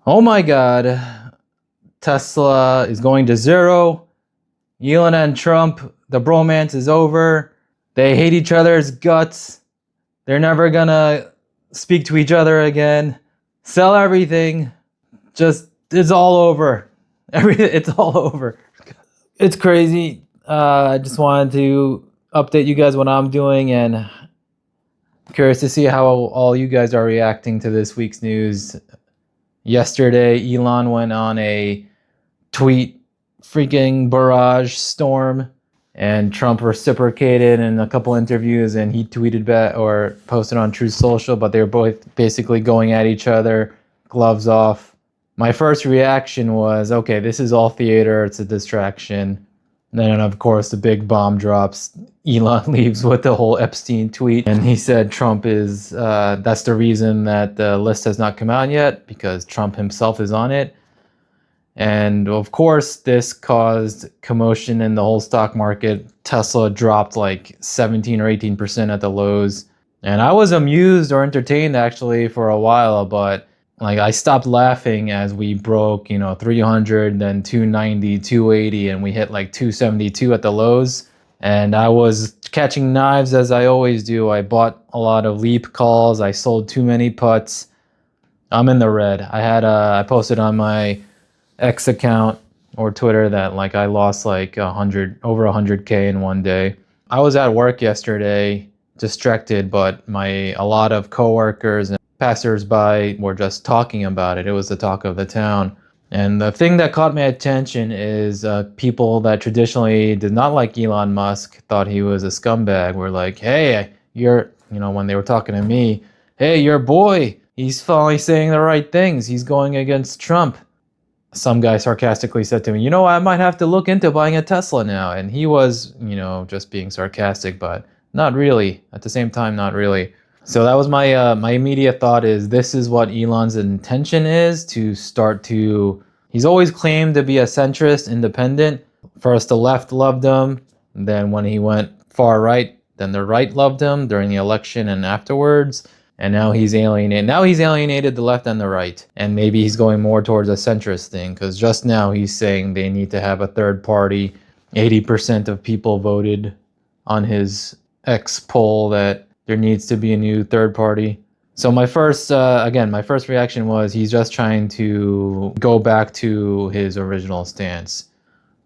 Oh my God, Tesla is going to zero. Elon and Trump, the bromance is over. They hate each other's guts. They're never gonna speak to each other again. Sell everything. Just, it's all over. It's all over. It's crazy. I just wanted to update you guys what I'm doing, and curious to see how all you guys are reacting to this week's news. Yesterday, Elon went on a tweet freaking barrage storm, and Trump reciprocated in a couple interviews, and he tweeted back or posted on Truth Social, but they were both basically going at each other, gloves off. My first reaction was, okay, this is all theater, it's a distraction. And then, of course, the big bomb drops. Elon leaves with the whole Epstein tweet, and he said Trump is, that's the reason that the list has not come out yet, because Trump himself is on it. And of course, this caused commotion in the whole stock market. Tesla dropped like 17 or 18% at the lows. And I was amused or entertained actually for a while, but like I stopped laughing as we broke, 300, then 290, 280, and we hit like 272 at the lows. And I was catching knives as I always do. I bought a lot of leap calls. I sold too many puts. I'm in the red. I posted on my X account or Twitter that like I lost like over 100K in one day. I was at work yesterday, distracted, but a lot of coworkers and passersby were just talking about it. It was the talk of the town. And the thing that caught my attention is people that traditionally did not like Elon Musk, thought he was a scumbag, were like, hey, when they were talking to me, hey, your boy, he's finally saying the right things. He's going against Trump. Some guy sarcastically said to me, I might have to look into buying a Tesla now. And he was, just being sarcastic, but not really. At the same time, not really. So that was my immediate thought is this is what Elon's intention is, to start to, he's always claimed to be a centrist independent. First the left loved him, then when he went far right, then the right loved him during the election and afterwards. And now he's alienated the left and the right. And maybe he's going more towards a centrist thing, because just now he's saying they need to have a third party. 80% of people voted on his X poll that there needs to be a new third party. So my first reaction was he's just trying to go back to his original stance.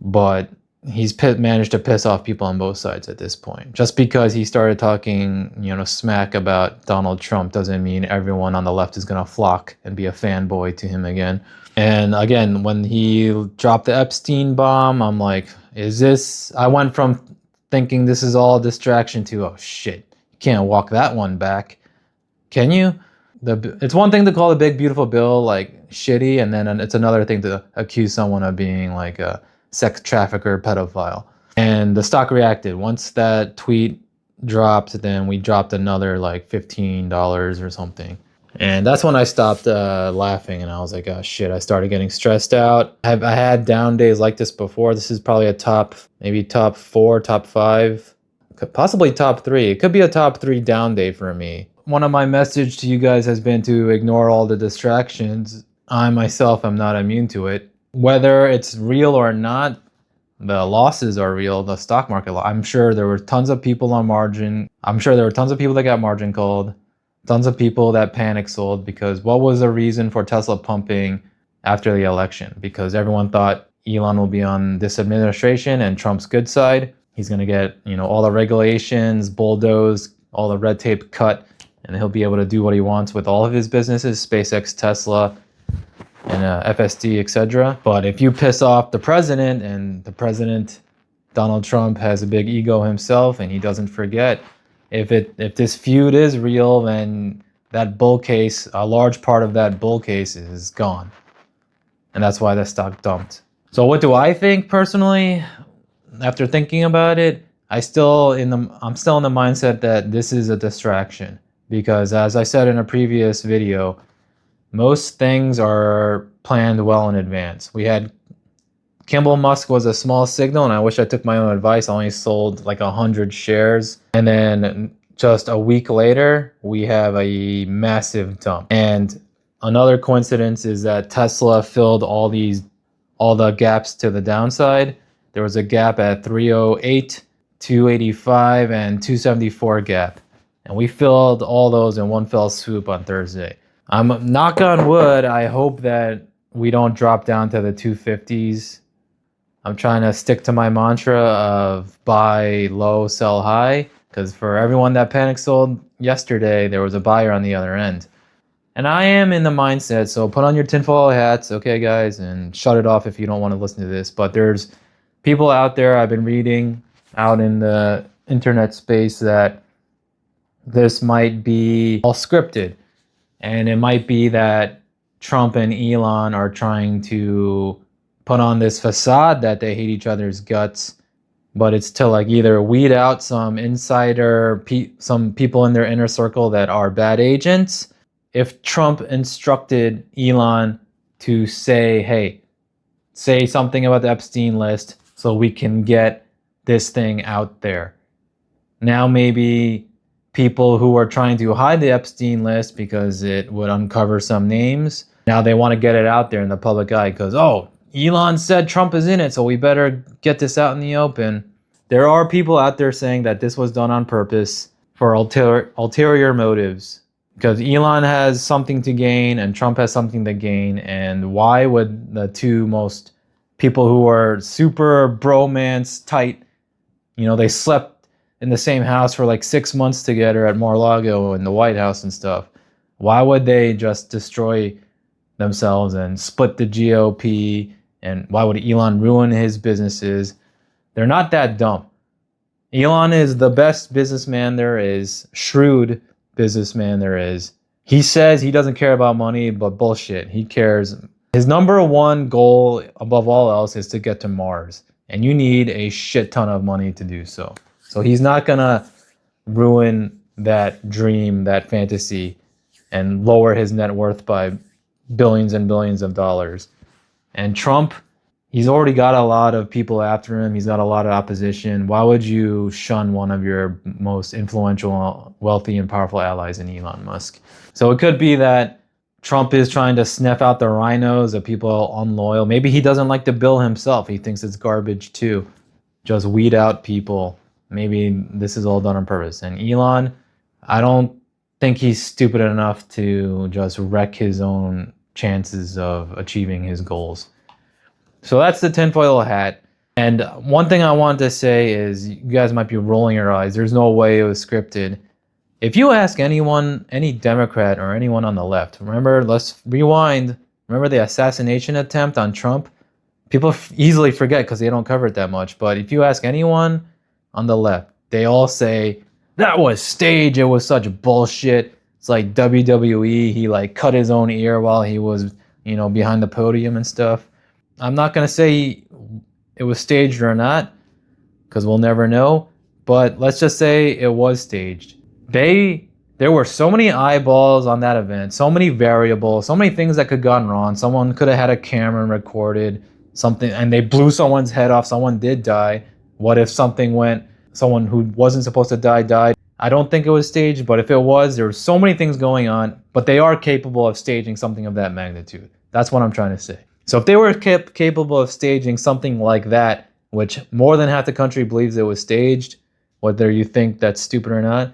But he's managed to piss off people on both sides at this point. Just because he started talking, smack about Donald Trump doesn't mean everyone on the left is going to flock and be a fanboy to him again. And again, when he dropped the Epstein bomb, I'm like, I went from thinking this is all a distraction to, oh shit, you can't walk that one back. Can you? It's one thing to call the big beautiful bill like shitty, and then it's another thing to accuse someone of being like a sex trafficker, pedophile. And the stock reacted. Once that tweet dropped, then we dropped another like $15 or something. And that's when I stopped laughing, and I was like, oh shit, I started getting stressed out. I had down days like this before. This is probably maybe top 4, top 5, possibly top 3. It could be a top 3 down day for me. One of my message to you guys has been to ignore all the distractions. I myself am not immune to it. Whether it's real or not, the losses are real, the stock market. I'm sure there were tons of people on margin. I'm sure there were tons of people that got margin called, tons of people that panic sold, because what was the reason for Tesla pumping after the election? Because everyone thought Elon will be on this administration and Trump's good side. He's going to get, all the regulations bulldozed, all the red tape cut, and he'll be able to do what he wants with all of his businesses, SpaceX, Tesla, and FSD, etc. But if you piss off the president, and the president, Donald Trump, has a big ego himself, and he doesn't forget, if this feud is real, then that bull case, a large part of that bull case is gone. And that's why the stock dumped. So what do I think personally? After thinking about it, I'm still in the mindset that this is a distraction. Because as I said in a previous video, most things are planned well in advance. We had Kimball Musk was a small signal, and I wish I took my own advice. I only sold like 100 shares. And then just a week later, we have a massive dump. And another coincidence is that Tesla filled all the gaps to the downside. There was a gap at 308, 285, and 274 gap. And we filled all those in one fell swoop on Thursday. I'm knock on wood, I hope that we don't drop down to the 250s. I'm trying to stick to my mantra of buy low, sell high, because for everyone that panic sold yesterday, there was a buyer on the other end. And I am in the mindset, so put on your tinfoil hats, okay, guys, and shut it off if you don't want to listen to this. But there's people out there, I've been reading out in the internet space, that this might be all scripted. And it might be that Trump and Elon are trying to put on this facade that they hate each other's guts, but it's to like either weed out some insider, some people in their inner circle that are bad agents. If Trump instructed Elon to say, hey, say something about the Epstein list so we can get this thing out there. Now maybe people who are trying to hide the Epstein list because it would uncover some names, now they want to get it out there in the public eye because, oh, Elon said Trump is in it, so we better get this out in the open. There are people out there saying that this was done on purpose for ulterior motives, because Elon has something to gain and Trump has something to gain. And why would the two most people who are super bromance tight, they slept in the same house for like 6 months together at Mar-a-Lago in the White House and stuff, why would they just destroy themselves and split the GOP? And why would Elon ruin his businesses? They're not that dumb. Elon is the best businessman there is, shrewd businessman there is. He says he doesn't care about money, but bullshit. He cares. His number one goal above all else is to get to Mars. And you need a shit ton of money to do so. So he's not gonna ruin that dream, that fantasy, and lower his net worth by billions and billions of dollars. And Trump, he's already got a lot of people after him. He's got a lot of opposition. Why would you shun one of your most influential, wealthy, and powerful allies in Elon Musk? So it could be that Trump is trying to sniff out the rhinos of people unloyal. Maybe he doesn't like the bill himself. He thinks it's garbage too. Just weed out people. Maybe this is all done on purpose. And Elon, I don't think he's stupid enough to just wreck his own chances of achieving his goals. So that's the tinfoil hat. And one thing I wanted to say is, you guys might be rolling your eyes. There's no way it was scripted. If you ask anyone, any Democrat or anyone on the left, remember, let's rewind. Remember the assassination attempt on Trump? People easily forget because they don't cover it that much. But if you ask anyone on the left, they all say, that was staged. It was such bullshit. It's like WWE. He like cut his own ear while he was, behind the podium and stuff. I'm not going to say it was staged or not, because we'll never know. But let's just say it was staged. There were so many eyeballs on that event, so many variables, so many things that could have gone wrong. Someone could have had a camera and recorded something, and they blew someone's head off. Someone did die. What if someone who wasn't supposed to die died? I don't think it was staged, but if it was, there were so many things going on, but they are capable of staging something of that magnitude. That's what I'm trying to say. So if they were capable of staging something like that, which more than half the country believes it was staged, whether you think that's stupid or not,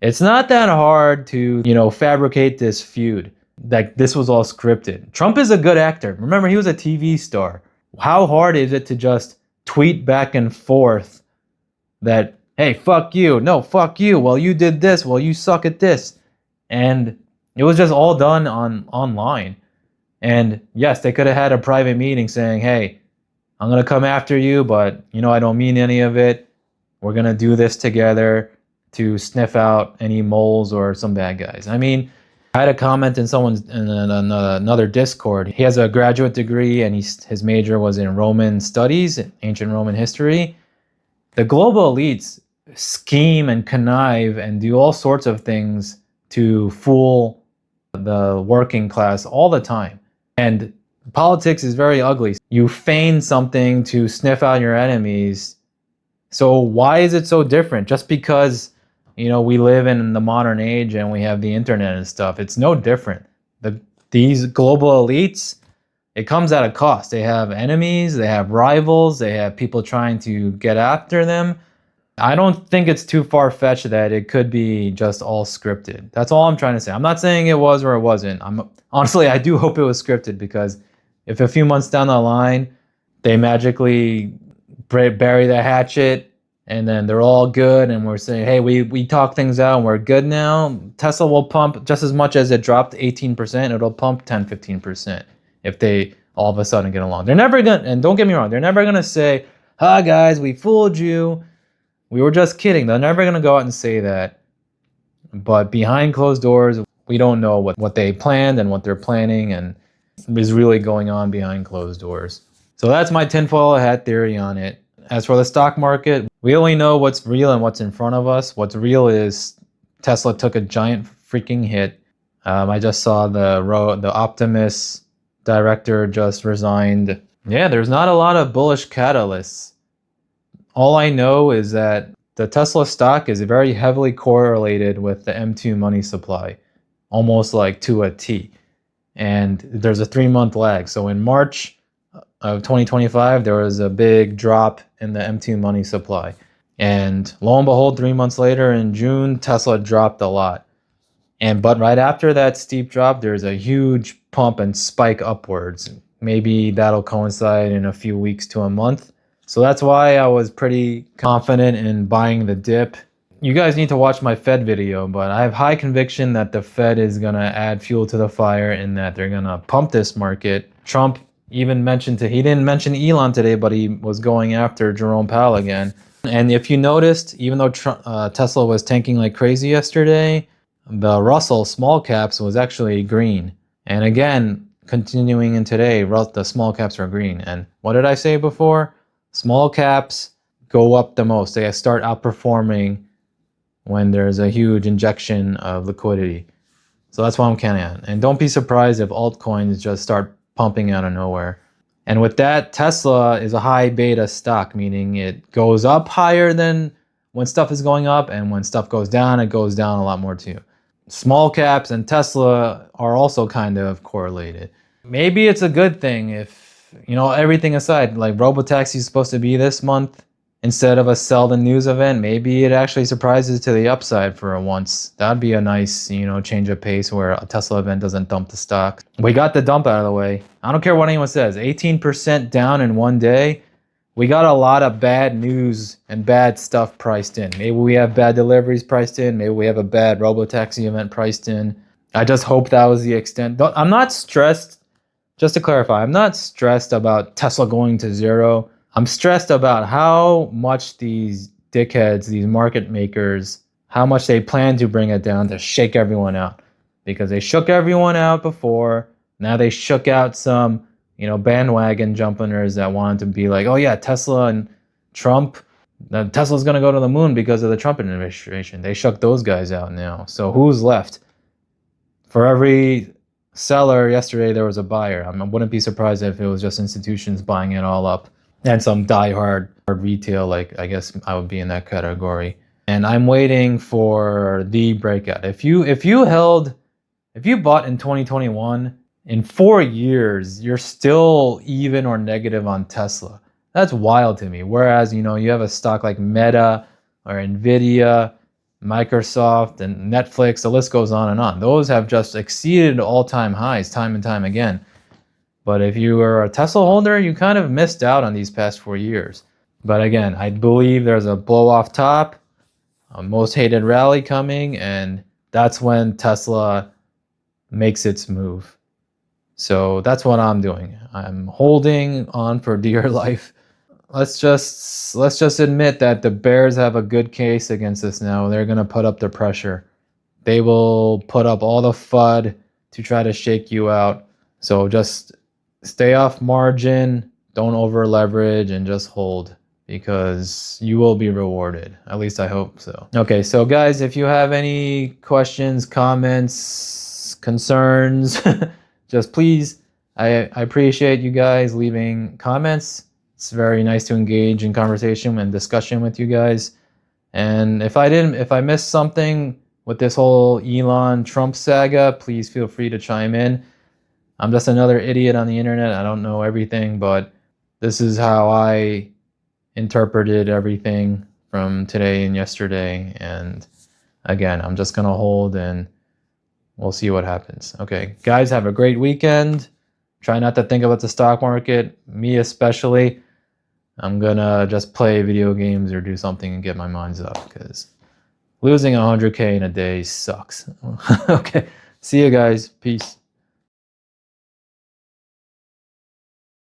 it's not that hard to, fabricate this feud. Like, this was all scripted. Trump is a good actor. Remember, he was a TV star. How hard is it to just tweet back and forth that, hey, fuck you, no, fuck you, well, you did this, well, you suck at this. And it was just all done online. And yes, they could have had a private meeting saying, hey, I'm going to come after you, but, I don't mean any of it. We're going to do this together to sniff out any moles or some bad guys. I mean, I had a comment in another Discord. He has a graduate degree and his major was in Roman studies, ancient Roman history. The global elites scheme and connive and do all sorts of things to fool the working class all the time. And politics is very ugly. You feign something to sniff out your enemies. So why is it so different? Just because, we live in the modern age and we have the internet and stuff, it's no different. The these global elites, it comes at a cost. They have enemies, they have rivals, they have people trying to get after them. I don't think it's too far-fetched that it could be just all scripted. That's all I'm trying to say. I'm not saying it was or it wasn't. Honestly, I do hope it was scripted, because if a few months down the line they magically bury the hatchet and then they're all good and we're saying, hey, we talk things out and we're good now, Tesla will pump just as much as it dropped 18%, it'll pump 10-15% if they all of a sudden get along. They're never gonna, and don't get me wrong, they're never gonna say, hi guys, we fooled you, we were just kidding. They're never gonna go out and say that. But behind closed doors, we don't know what they planned and what they're planning and is really going on behind closed doors. So that's my tinfoil hat theory on it. As for the stock market, we only know what's real and what's in front of us. What's real is Tesla took a giant freaking hit. I just saw the Optimus director just resigned. Yeah, there's not a lot of bullish catalysts. All I know is that the Tesla stock is very heavily correlated with the M2 money supply, almost like to a T. And there's a 3-month lag. So in March of 2025, there was a big drop in the M2 money supply. And lo and behold, 3 months later in June, Tesla dropped a lot. But right after that steep drop, there's a huge pump and spike upwards. Maybe that'll coincide in a few weeks to a month. So that's why I was pretty confident in buying the dip. You guys need to watch my Fed video, but I have high conviction that the Fed is gonna add fuel to the fire and that they're gonna pump this market. Trump even mentioned he didn't mention Elon today, but he was going after Jerome Powell again. And if you noticed, even though Tesla was tanking like crazy yesterday, the Russell small caps was actually green. And again, continuing in today, the small caps are green. And what did I say before? Small caps go up the most. They start outperforming when there's a huge injection of liquidity. So that's what I'm counting on. And don't be surprised if altcoins just start pumping out of nowhere. And with that, Tesla is a high beta stock, meaning it goes up higher than when stuff is going up, and when stuff goes down, it goes down a lot more too. Small caps and Tesla are also kind of correlated. Maybe it's a good thing if, everything aside, like Robotaxi is supposed to be this month instead of a sell the news event. Maybe it actually surprises to the upside for once. That'd be a nice, change of pace where a Tesla event doesn't dump the stock. We got the dump out of the way. I don't care what anyone says. 18% down in one day. We got a lot of bad news and bad stuff priced in. Maybe we have bad deliveries priced in. Maybe we have a bad Robotaxi event priced in. I just hope that was the extent. I'm not stressed. Just to clarify, I'm not stressed about Tesla going to zero. I'm stressed about how much these dickheads, these market makers, how much they plan to bring it down to shake everyone out. Because they shook everyone out before. Now they shook out some, bandwagon jumpers that wanted to be like, oh yeah, Tesla and Trump, Tesla's going to go to the moon because of the Trump administration. They shook those guys out now. So who's left? For every seller yesterday, there was a buyer. I wouldn't be surprised if it was just institutions buying it all up. And some diehard retail, like I guess I would be in that category. And I'm waiting for the breakout. If you bought in 2021, in 4 years, you're still even or negative on Tesla. That's wild to me. Whereas, you have a stock like Meta or Nvidia, Microsoft, and Netflix, the list goes on and on. Those have just exceeded all-time highs time and time again. But if you were a Tesla holder, you kind of missed out on these past 4 years. But again, I believe there's a blow off top, a most hated rally coming, and that's when Tesla makes its move. So that's what I'm doing. I'm holding on for dear life. Let's just admit that the bears have a good case against us now. They're going to put up the pressure. They will put up all the FUD to try to shake you out. So just stay off margin, don't over leverage, and just hold, because you will be rewarded. At least I hope so. Okay, so guys, if you have any questions, comments, concerns, just please, I appreciate you guys leaving comments. It's very nice to engage in conversation and discussion with you guys. And if I missed something with this whole Elon Trump saga, please feel free to chime in. I'm just another idiot on the internet. I don't know everything, but this is how I interpreted everything from today and yesterday. And again, I'm just gonna hold and we'll see what happens. Okay, guys, have a great weekend. Try not to think about the stock market, me especially. I'm gonna just play video games or do something and get my minds up, because losing 100K in a day sucks. Okay, see you guys. Peace.